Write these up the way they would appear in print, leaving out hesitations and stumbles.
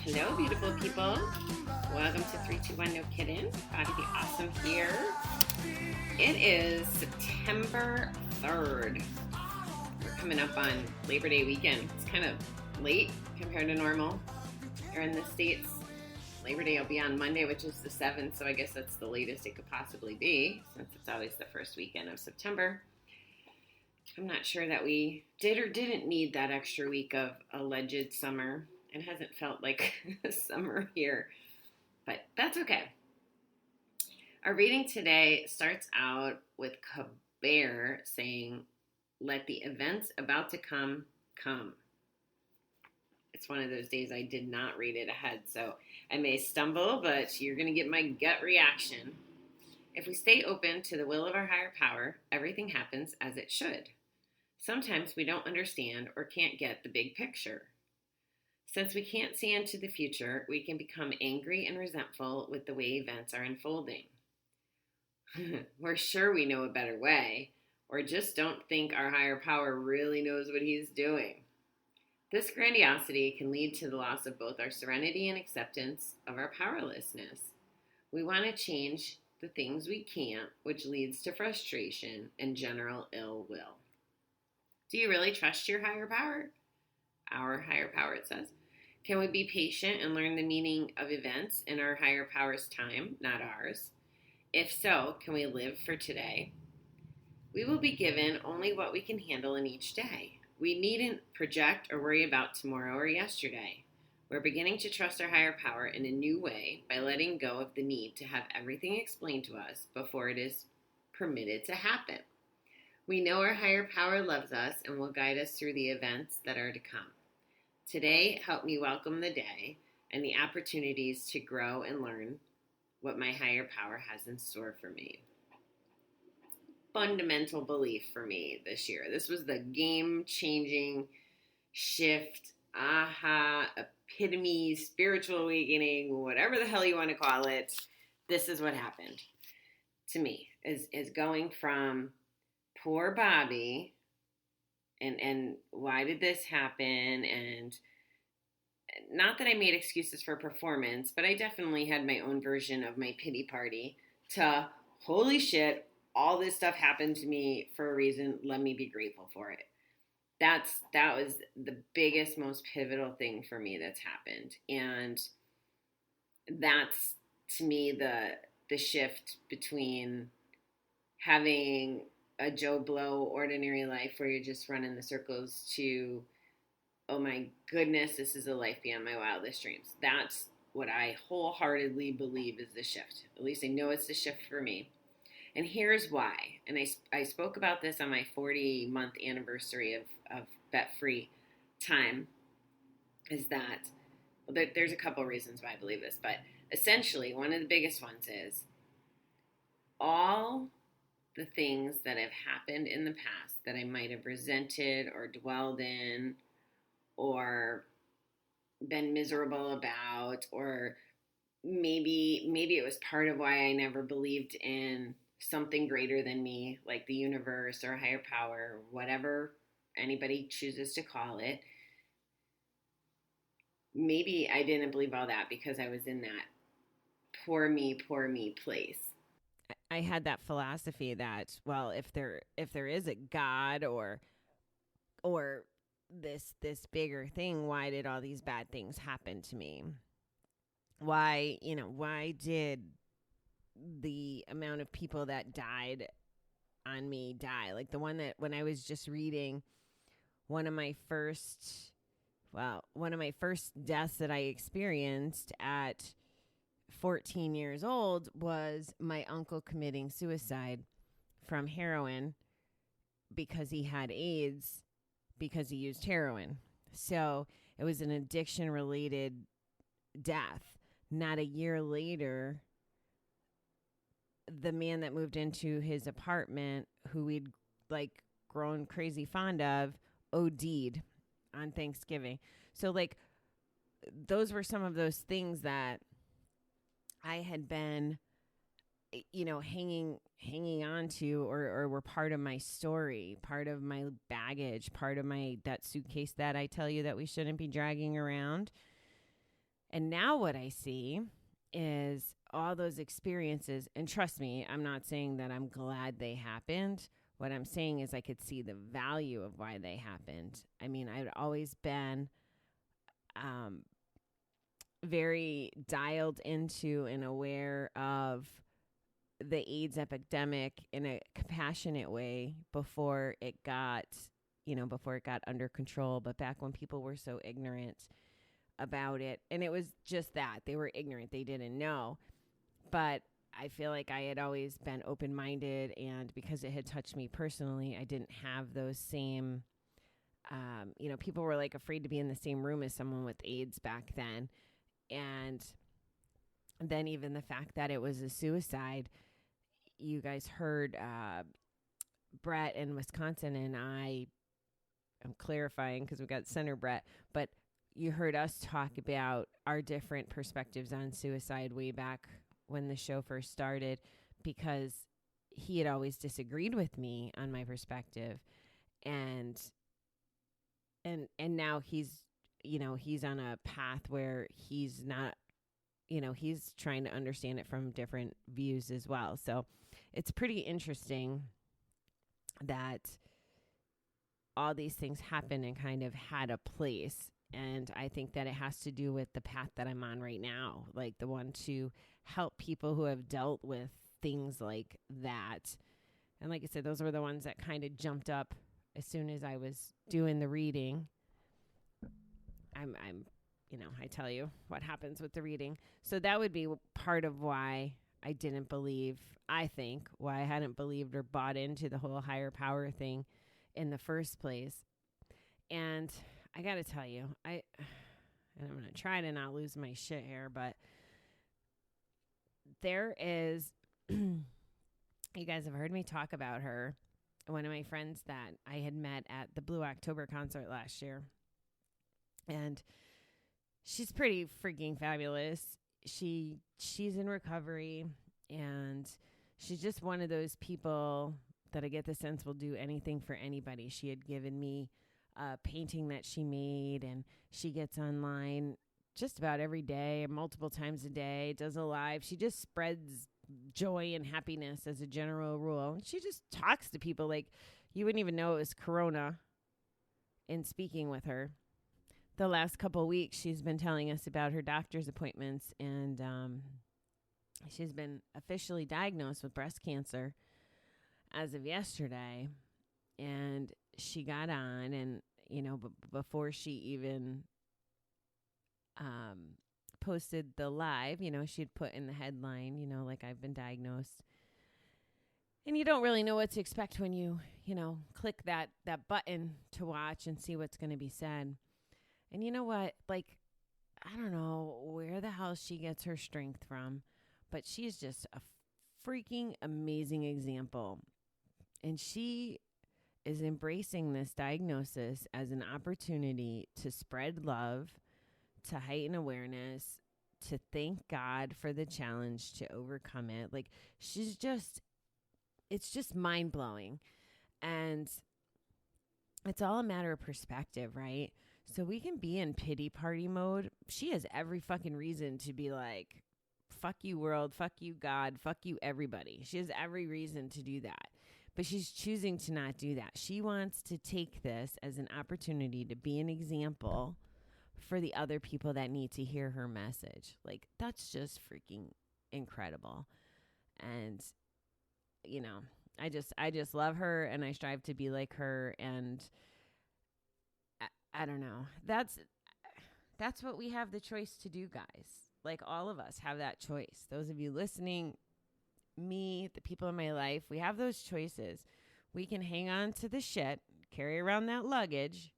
Hello, beautiful people. Welcome to 321 No Kiddin. Glad to be awesome here. It is September 3rd. We're coming up on Labor Day weekend. It's kind of late compared to normal here in the States. Labor Day will be on Monday, which is the 7th, so I guess that's the latest it could possibly be, since it's always the first weekend of September. I'm not sure that we did or didn't need that extra week of alleged summer. It hasn't felt like summer here, but that's okay. Our reading today starts out with Kabir saying, "Let the events about to come, come." It's one of those days I did not read it ahead, so I may stumble, but you're going to get my gut reaction. If we stay open to the will of our higher power, everything happens as it should. Sometimes we don't understand or can't get the big picture. Since we can't see into the future, we can become angry and resentful with the way events are unfolding. We're sure we know a better way, or just don't think our higher power really knows what he's doing. This grandiosity can lead to the loss of both our serenity and acceptance of our powerlessness. We want to change the things we can't, which leads to frustration and general ill will. Do you really trust your higher power? Our higher power, it says. Can we be patient and learn the meaning of events in our higher power's time, not ours? If so, can we live for today? We will be given only what we can handle in each day. We needn't project or worry about tomorrow or yesterday. We're beginning to trust our higher power in a new way by letting go of the need to have everything explained to us before it is permitted to happen. We know our higher power loves us and will guide us through the events that are to come. Today, help me welcome the day and the opportunities to grow and learn what my higher power has in store for me. Fundamental belief for me this year. This was the game-changing shift, aha, epitome, spiritual awakening, whatever the hell you want to call it. This is what happened to me, is going from poor Bobby, and why did this happen? And not that I made excuses for performance, but I definitely had my own version of my pity party to, holy shit, all this stuff happened to me for a reason. Let me be grateful for it. That was the biggest, most pivotal thing for me that's happened. And that's, to me, the shift between having a Joe Blow ordinary life where you're just running the circles to, oh my goodness, this is a life beyond my wildest dreams. That's what I wholeheartedly believe is the shift. At least I know it's the shift for me. And here's why. And I spoke about this on my 40-month anniversary of bet-free time, is that, well, there's a couple reasons why I believe this, but essentially one of the biggest ones is all the things that have happened in the past that I might have resented or dwelled in or been miserable about, or maybe it was part of why I never believed in something greater than me, like the universe or a higher power, whatever anybody chooses to call it. Maybe I didn't believe all that because I was in that poor me place. I had that philosophy that, well, if there is a God or this bigger thing, why did all these bad things happen to me? Why did the amount of people that died on me die? Like the one that, when I was just reading one of my first deaths that I experienced at 14 years old was my uncle committing suicide from heroin because he had AIDS because he used heroin. So it was an addiction related death. Not a year later, the man that moved into his apartment, who we'd like grown crazy fond of, OD'd on Thanksgiving. So like those were some of those things that I had been, hanging on to, or were part of my story, part of my baggage, part of that suitcase that I tell you that we shouldn't be dragging around. And now what I see is all those experiences. And trust me, I'm not saying that I'm glad they happened. What I'm saying is I could see the value of why they happened. I mean, I'd always been very dialed into and aware of the AIDS epidemic in a compassionate way before it got, before it got under control. But back when people were so ignorant about it, and it was just that they were ignorant, they didn't know. But I feel like I had always been open-minded, and because it had touched me personally, I didn't have those same, people were like afraid to be in the same room as someone with AIDS back then. And then even the fact that it was a suicide, you guys heard Brett in Wisconsin, and I'm clarifying because we got Senator Brett, but you heard us talk about our different perspectives on suicide way back when the show first started, because he had always disagreed with me on my perspective. And now he's on a path where he's not, he's trying to understand it from different views as well. So it's pretty interesting that all these things happen and kind of had a place. And I think that it has to do with the path that I'm on right now, like the one to help people who have dealt with things like that. And like I said, those were the ones that kind of jumped up as soon as I was doing the reading. I tell you what happens with the reading. So that would be part of why I didn't believe, I think, why I hadn't believed or bought into the whole higher power thing in the first place. And I got to tell you, I'm going to try to not lose my shit here, but there is, you guys have heard me talk about her, one of my friends that I had met at the Blue October concert last year. And she's pretty freaking fabulous. She's in recovery, and she's just one of those people that I get the sense will do anything for anybody. She had given me a painting that she made, and she gets online just about every day, multiple times a day, does a live. She just spreads joy and happiness as a general rule. She just talks to people like you wouldn't even know it was Corona in speaking with her. The last couple of weeks, she's been telling us about her doctor's appointments, and she's been officially diagnosed with breast cancer as of yesterday. And she got on, and, before she even posted the live, she'd put in the headline, like, I've been diagnosed. And you don't really know what to expect when you, click that button to watch and see what's going to be said. And you know what? Like, I don't know where the hell she gets her strength from, but she's just a freaking amazing example. And she is embracing this diagnosis as an opportunity to spread love, to heighten awareness, to thank God for the challenge, to overcome it. Like, it's just mind-blowing. And it's all a matter of perspective, right? So we can be in pity party mode. She has every fucking reason to be like, fuck you world, fuck you God, fuck you everybody. She has every reason to do that. But she's choosing to not do that. She wants to take this as an opportunity to be an example for the other people that need to hear her message. Like, that's just freaking incredible. And, I just love her, and I strive to be like her. And I don't know. That's what we have the choice to do, guys. Like, all of us have that choice. Those of you listening, me, the people in my life, we have those choices. We can hang on to the shit, carry around that luggage,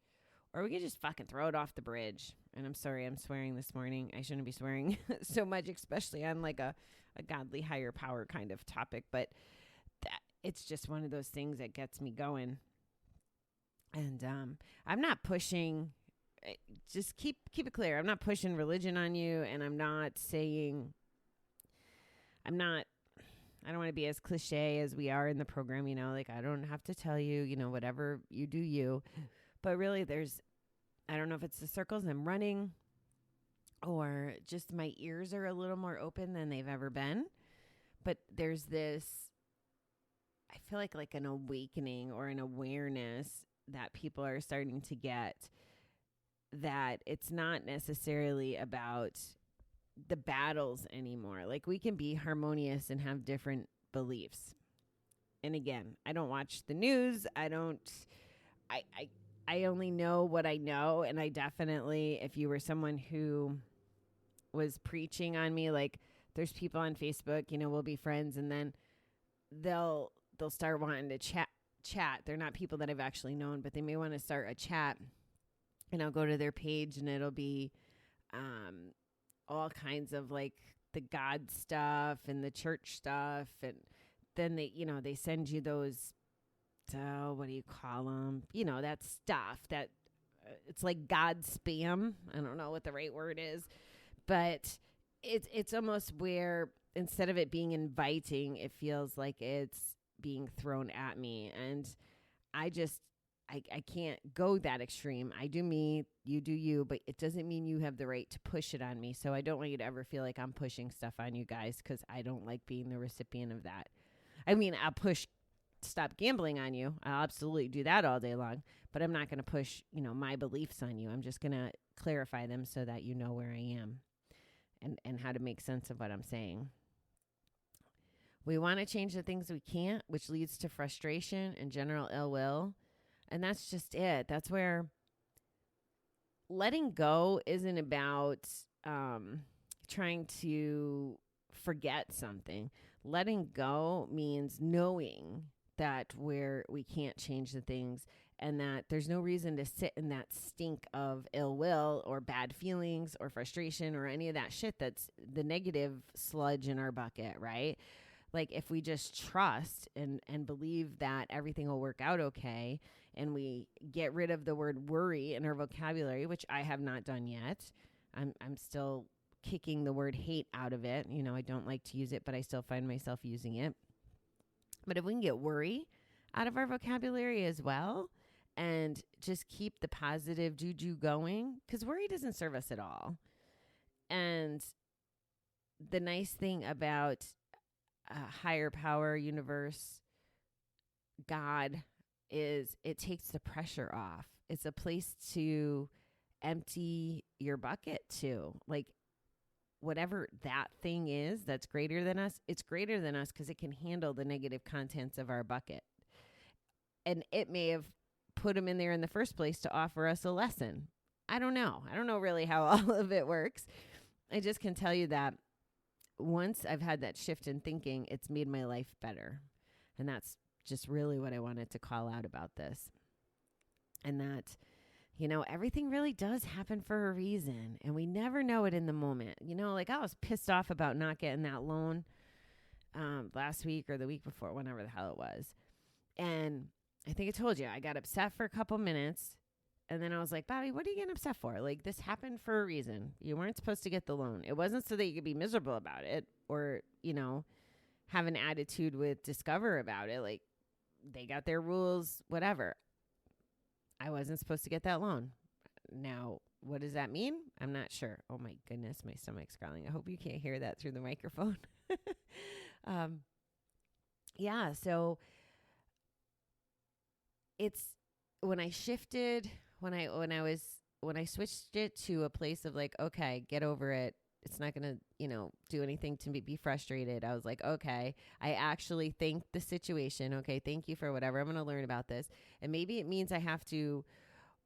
or we can just fucking throw it off the bridge. And I'm sorry, I'm swearing this morning. I shouldn't be swearing so much, especially on like a godly higher power kind of topic. But it's just one of those things that gets me going. And I'm not pushing, just keep it clear. I'm not pushing religion on you, and I'm not saying, I don't want to be as cliche as we are in the program, like I don't have to tell you, whatever you do you. But really I don't know if it's the circles I'm running or just my ears are a little more open than they've ever been. But there's this, I feel like an awakening or an awareness that people are starting to get, that it's not necessarily about the battles anymore. Like, we can be harmonious and have different beliefs. And again, I don't watch the news. I only know what I know. And I definitely, if you were someone who was preaching on me, like, there's people on Facebook, we'll be friends, and then they'll start wanting to chat. They're not people that I've actually known, but they may want to start a chat, and I'll go to their page and it'll be all kinds of like the God stuff and the church stuff. And then they send you those, what do you call them? That stuff that it's like God spam. I don't know what the right word is, but it's almost where instead of it being inviting, it feels like it's being thrown at me. And I can't go that extreme. I do me, you do you, but it doesn't mean you have the right to push it on me. So I don't want you to ever feel like I'm pushing stuff on you guys, because I don't like being the recipient of that. I mean, I'll push stop gambling on you. I'll absolutely do that all day long, but I'm not going to push, my beliefs on you. I'm just going to clarify them so that you know where I am and how to make sense of what I'm saying. We want to change the things we can't, which leads to frustration and general ill will. And that's just it. That's where letting go isn't about trying to forget something. Letting go means knowing that we can't change the things, and that there's no reason to sit in that stink of ill will or bad feelings or frustration or any of that shit that's the negative sludge in our bucket, right? Like, if we just trust and believe that everything will work out okay, and we get rid of the word worry in our vocabulary, which I have not done yet. I'm still kicking the word hate out of it. I don't like to use it, but I still find myself using it. But if we can get worry out of our vocabulary as well, and just keep the positive juju going, because worry doesn't serve us at all. And the nice thing about higher power, universe, God, is it takes the pressure off. It's a place to empty your bucket to. Like, whatever that thing is that's greater than us, it's greater than us because it can handle the negative contents of our bucket. And it may have put them in there in the first place to offer us a lesson. I don't know. I don't know really how all of it works. I just can tell you that once I've had that shift in thinking, it's made my life better. And that's just really what I wanted to call out about this. And that, everything really does happen for a reason. And we never know it in the moment. Like, I was pissed off about not getting that loan last week or the week before, whenever the hell it was. And I think I told you, I got upset for a couple minutes. And then I was like, Bobby, what are you getting upset for? Like, this happened for a reason. You weren't supposed to get the loan. It wasn't so that you could be miserable about it or, have an attitude with Discover about it. Like, they got their rules, whatever. I wasn't supposed to get that loan. Now, what does that mean? I'm not sure. Oh, my goodness, my stomach's growling. I hope you can't hear that through the microphone. Yeah, so it's when I shifted, when I switched it to a place of like, okay, get over it. It's not going to, do anything to be frustrated. I was like, okay, I actually think the situation. Okay, thank you for whatever. I'm going to learn about this. And maybe it means I have to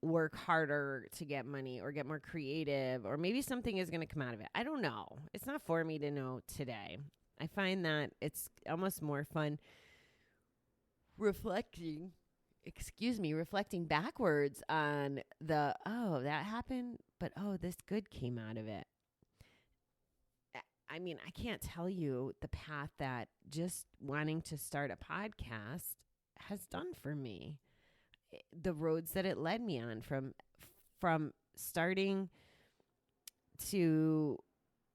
work harder to get money or get more creative, or maybe something is going to come out of it. I don't know. It's not for me to know today. I find that it's almost more fun reflecting backwards on that happened, but this good came out of it. I mean, I can't tell you the path that just wanting to start a podcast has done for me. The roads that it led me on from starting to,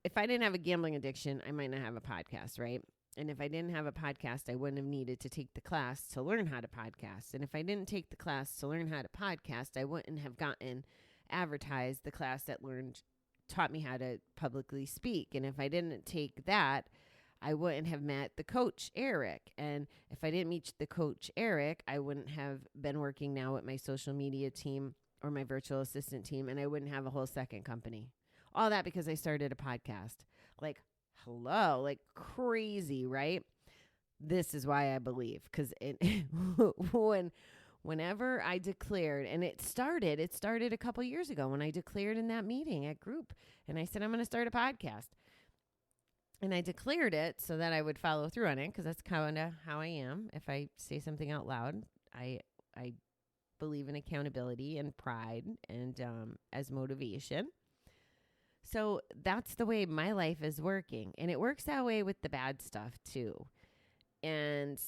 if I didn't have a gambling addiction, I might not have a podcast, right? And if I didn't have a podcast, I wouldn't have needed to take the class to learn how to podcast. And if I didn't take the class to learn how to podcast, I wouldn't have gotten advertised the class that taught me how to publicly speak. And if I didn't take that, I wouldn't have met the coach, Eric. And if I didn't meet the coach, Eric, I wouldn't have been working now with my social media team or my virtual assistant team, and I wouldn't have a whole second company. All that because I started a podcast. Like, hello, like crazy, right? This is why I believe, because whenever I declared, and it started a couple years ago when I declared in that meeting at group, and I said, I'm going to start a podcast. And I declared it so that I would follow through on it, because that's kind of how I am. If I say something out loud, I believe in accountability and pride and as motivation. So that's the way my life is working. And it works that way with the bad stuff too. And,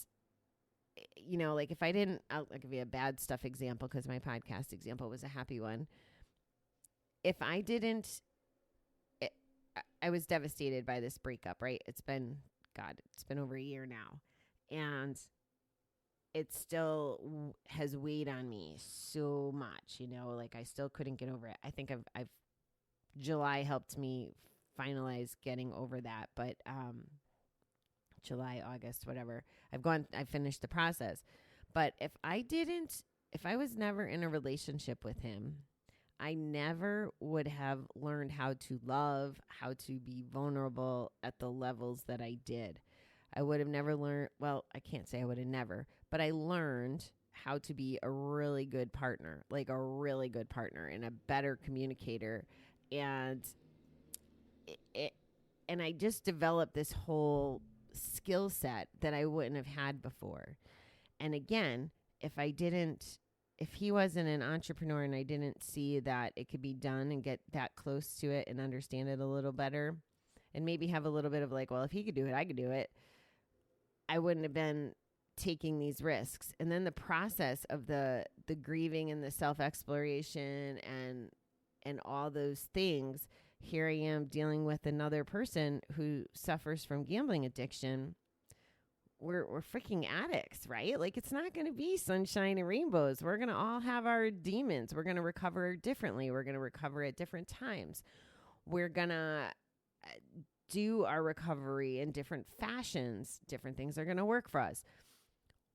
you know, like if I didn't, I'll give you a bad stuff example because my podcast example was a happy one. If I didn't, I was devastated by this breakup, right? It's been over a year now. And it still has weighed on me so much, you know, like I still couldn't get over it. I think July helped me finalize getting over that, but July, August, whatever. I've finished the process. But if I was never in a relationship with him, I never would have learned how to love, how to be vulnerable at the levels that I did. I would have never learned, well, I can't say I would have never, but I learned how to be a really good partner, like a really good partner and a better communicator. And and I just developed this whole skill set that I wouldn't have had before. And again, if he wasn't an entrepreneur and I didn't see that it could be done and get that close to it and understand it a little better and maybe have a little bit of like, well, if he could do it, I could do it, I wouldn't have been taking these risks. And then the process of the grieving and the self-exploration and all those things, here I am dealing with another person who suffers from gambling addiction. We're freaking addicts, right? Like it's not going to be sunshine and rainbows. We're going to all have our demons. We're going to recover differently. We're going to recover at different times. We're going to do our recovery in different fashions. Different things are going to work for us.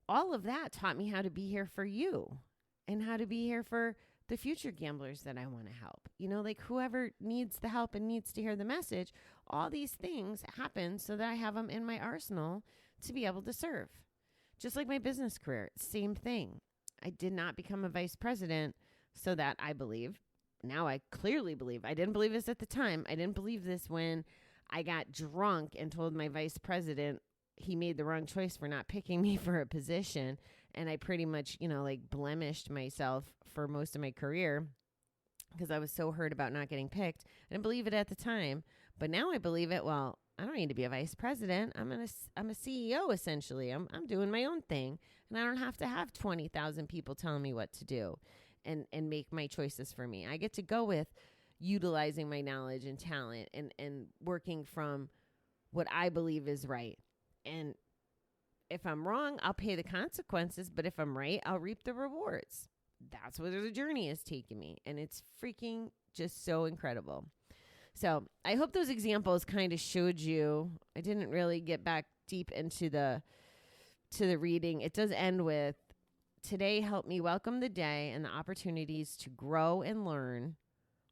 All of that taught me how to be here for you and how to be here for the future gamblers that I want to help. You know, like whoever needs the help and needs to hear the message, all these things happen so that I have them in my arsenal to be able to serve. Just like my business career, same thing. I did not become a vice president so that I believe, now I clearly believe, I didn't believe this at the time. I didn't believe this when I got drunk and told my vice president he made the wrong choice for not picking me for a position. And I pretty much, you know, like blemished myself for most of my career because I was so hurt about not getting picked. I didn't believe it at the time, but now I believe it. Well, I don't need to be a vice president. I'm a CEO essentially. I'm doing my own thing, and I don't have to have 20,000 people telling me what to do and make my choices for me. I get to go with utilizing my knowledge and talent and working from what I believe is right. And if I'm wrong, I'll pay the consequences, but if I'm right, I'll reap the rewards. That's where the journey is taking me, and it's freaking just so incredible. So I hope those examples kind of showed you. I didn't really get back deep into the reading. It does end with, today help me welcome the day and the opportunities to grow and learn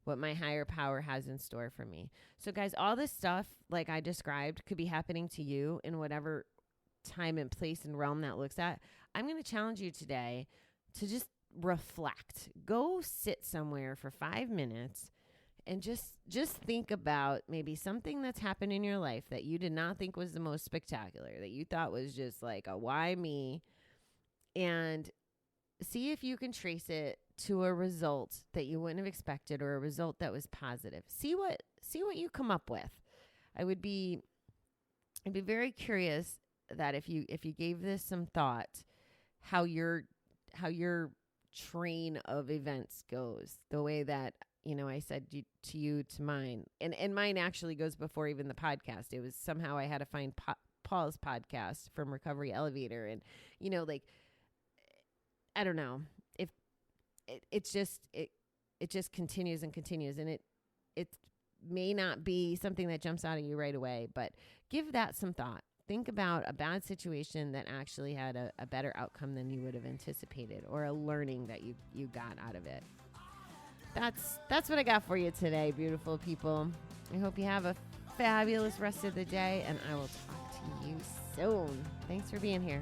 what my higher power has in store for me. So guys, all this stuff like I described could be happening to you in whatever time and place and realm that looks at. I'm going to challenge you today to just reflect. Go sit somewhere for 5 minutes and just think about maybe something that's happened in your life that you did not think was the most spectacular, that you thought was just like a why me, and see if you can trace it to a result that you wouldn't have expected or a result that was positive. See what you come up with. I'd be very curious that if you gave this some thought, how your train of events goes, the way that, you know, I said to you to mine, and mine actually goes before even the podcast. It was somehow I had to find Paul's podcast from Recovery Elevator, and you know, like I don't know if it just continues and continues, and it may not be something that jumps out at you right away, but give that some thought. Think about a bad situation that actually had a better outcome than you would have anticipated, or a learning that you got out of it. That's what I got for you today, beautiful people. I hope you have a fabulous rest of the day, and I will talk to you soon. Thanks for being here.